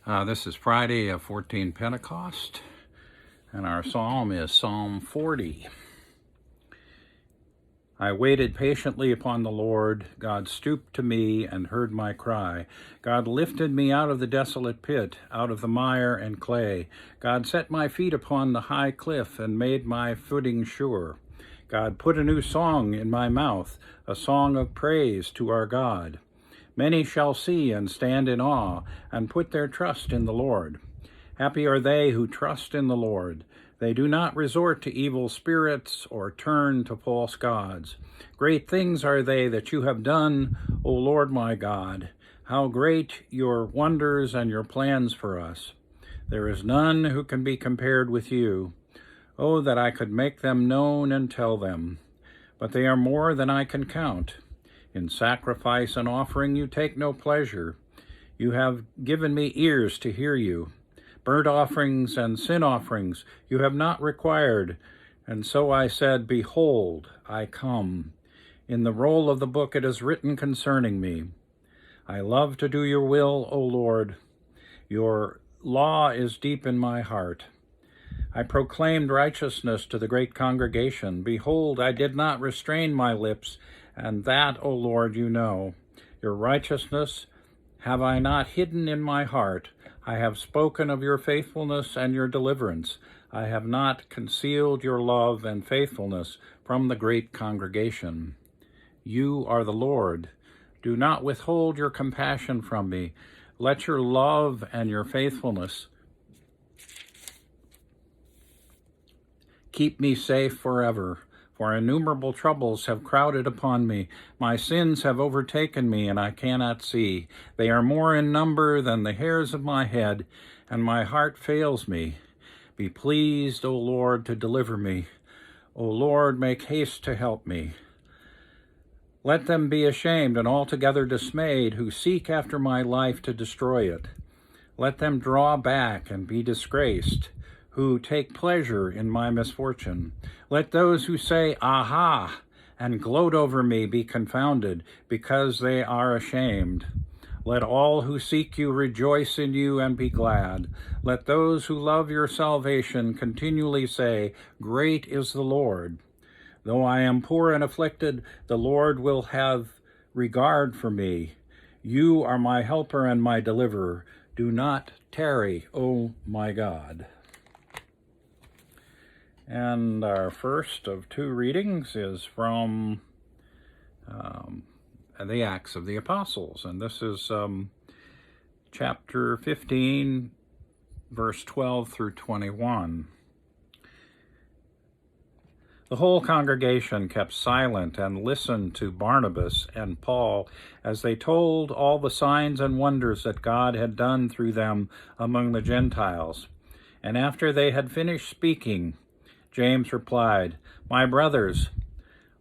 This is Friday of 14 Pentecost, and our psalm is Psalm 40. I waited patiently upon the Lord. God stooped to me and heard my cry. God lifted me out of the desolate pit, out of the mire and clay. God set my feet upon the high cliff and made my footing sure. God put a new song in my mouth, a song of praise to our God. Many shall see and stand in awe and put their trust in the Lord. Happy are they who trust in the Lord. They do not resort to evil spirits or turn to false gods. Great things are they that you have done, O Lord my God. How great your wonders and your plans for us. There is none who can be compared with you. Oh, that I could make them known and tell them. But they are more than I can count. In sacrifice and offering you take no pleasure. You have given me ears to hear you. Burnt offerings and sin offerings you have not required. And so I said, Behold, I come. In the roll of the book it is written concerning me. I love to do your will, O Lord. Your law is deep in my heart. I proclaimed righteousness to the great congregation. Behold, I did not restrain my lips, and that, O Lord, you know. Your righteousness have I not hidden in my heart. I have spoken of your faithfulness and your deliverance. I have not concealed your love and faithfulness from the great congregation. You are the Lord. Do not withhold your compassion from me. Let your love and your faithfulness keep me safe forever. For innumerable troubles have crowded upon me. My sins have overtaken me, and I cannot see. They are more in number than the hairs of my head, and my heart fails me. Be pleased, O Lord, to deliver me. O Lord, make haste to help me. Let them be ashamed and altogether dismayed who seek after my life to destroy it. Let them draw back and be disgraced, who take pleasure in my misfortune. Let those who say, Aha, and gloat over me be confounded, because they are ashamed. Let all who seek you rejoice in you and be glad. Let those who love your salvation continually say, Great is the Lord. Though I am poor and afflicted, the Lord will have regard for me. You are my helper and my deliverer. Do not tarry, O my God. And our first of two readings is from the Acts of the Apostles. And this is chapter 15, verse 12 through 21. The whole congregation kept silent and listened to Barnabas and Paul as they told all the signs and wonders that God had done through them among the Gentiles. And after they had finished speaking, James replied, My brothers,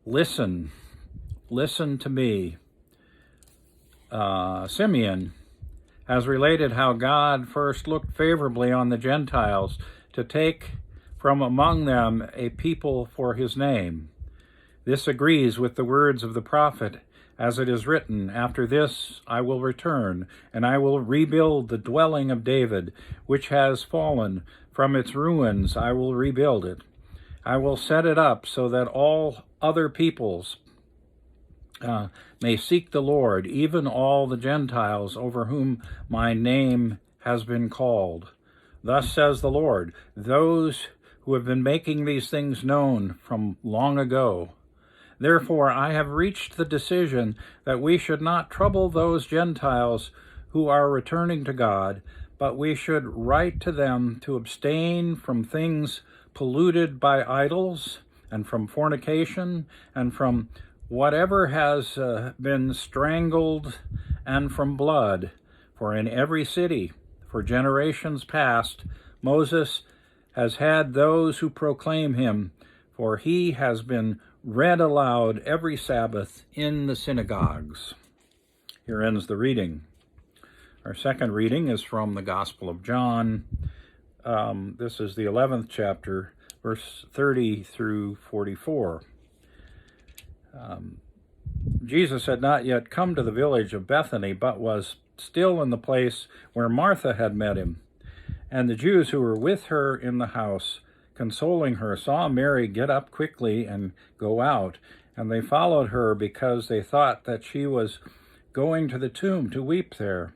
listen to me. Simeon has related how God first looked favorably on the Gentiles to take from among them a people for his name. This agrees with the words of the prophet, as it is written, After this I will return, and I will rebuild the dwelling of David, which has fallen. From its ruins I will rebuild it. I will set it up so that all other peoples may seek the Lord, even all the Gentiles over whom my name has been called. Thus says the Lord, those who have been making these things known from long ago. Therefore I have reached the decision that we should not trouble those Gentiles who are returning to God, but we should write to them to abstain from things polluted by idols, and from fornication, and from whatever has been strangled, and from blood. For in every city, for generations past, Moses has had those who proclaim him, for he has been read aloud every Sabbath in the synagogues. Here ends the reading. Our second reading is from the Gospel of John. This is the 11th chapter, verse 30 through 44. Jesus had not yet come to the village of Bethany, but was still in the place where Martha had met him. And the Jews who were with her in the house, consoling her, saw Mary get up quickly and go out, and they followed her because they thought that she was going to the tomb to weep there.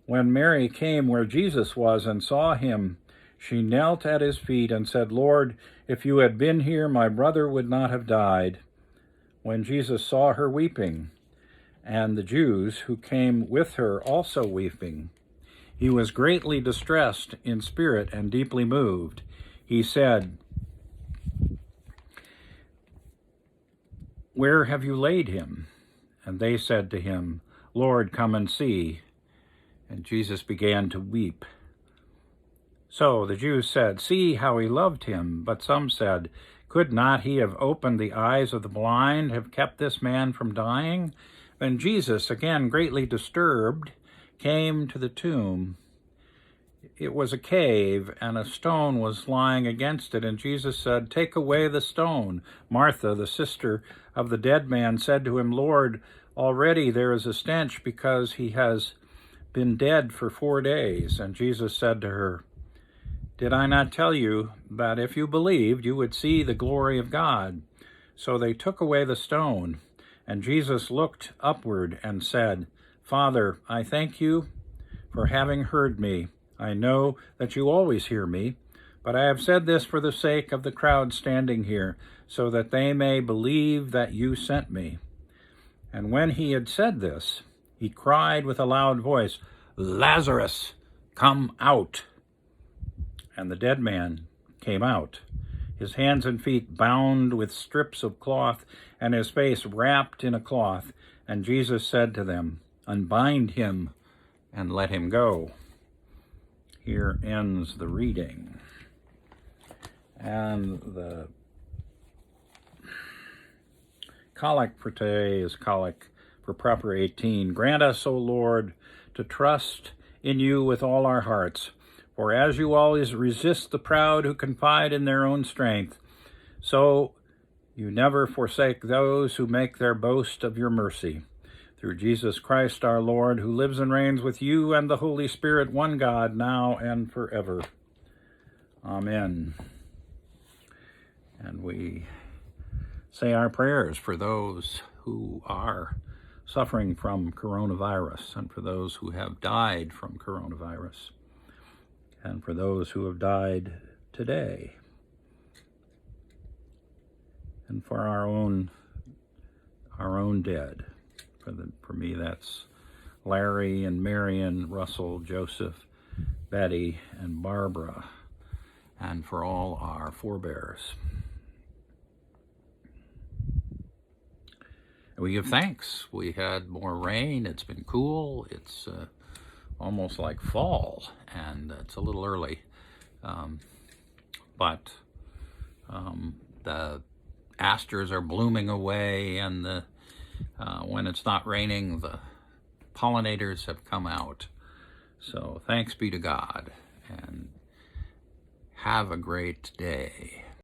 When Mary came where Jesus was and saw him, she knelt at his feet and said, "Lord, if you had been here, my brother would not have died." When Jesus saw her weeping, and the Jews who came with her also weeping, he was greatly distressed in spirit and deeply moved. He said, "Where have you laid him?" And they said to him, "Lord, come and see." And Jesus began to weep. So the Jews said, "See how he loved him." But some said, "Could not he have opened the eyes of the blind, have kept this man from dying?" Then Jesus, again greatly disturbed, came to the tomb. It was a cave, and a stone was lying against it. And Jesus said, "Take away the stone." Martha, the sister of the dead man, said to him, "Lord, already there is a stench, because he has been dead for 4 days." And Jesus said to her, "Did I not tell you that if you believed, you would see the glory of God?" So they took away the stone. And Jesus looked upward and said, "Father, I thank you for having heard me. I know that you always hear me, but I have said this for the sake of the crowd standing here, so that they may believe that you sent me." And when he had said this, he cried with a loud voice, "Lazarus, come out." And the dead man came out, his hands and feet bound with strips of cloth, and his face wrapped in a cloth. And Jesus said to them, "Unbind him and let him go." Here ends the reading. And the collect for today is collect for Proper 18. Grant us, O Lord, to trust in you with all our hearts. For as you always resist the proud who confide in their own strength, so you never forsake those who make their boast of your mercy. Through Jesus Christ our Lord, who lives and reigns with you and the Holy Spirit, one God, now and forever. Amen. And we say our prayers for those who are suffering from coronavirus, and for those who have died from coronavirus, and for those who have died today, and for our own dead. For me, that's Larry and Marion, Russell, Joseph, Betty, and Barbara, and for all our forebears. And we give thanks. We had more rain. It's been cool. It's almost like fall, and it's a little early. But the asters are blooming away, and when it's not raining, the pollinators have come out. So thanks be to God, and have a great day.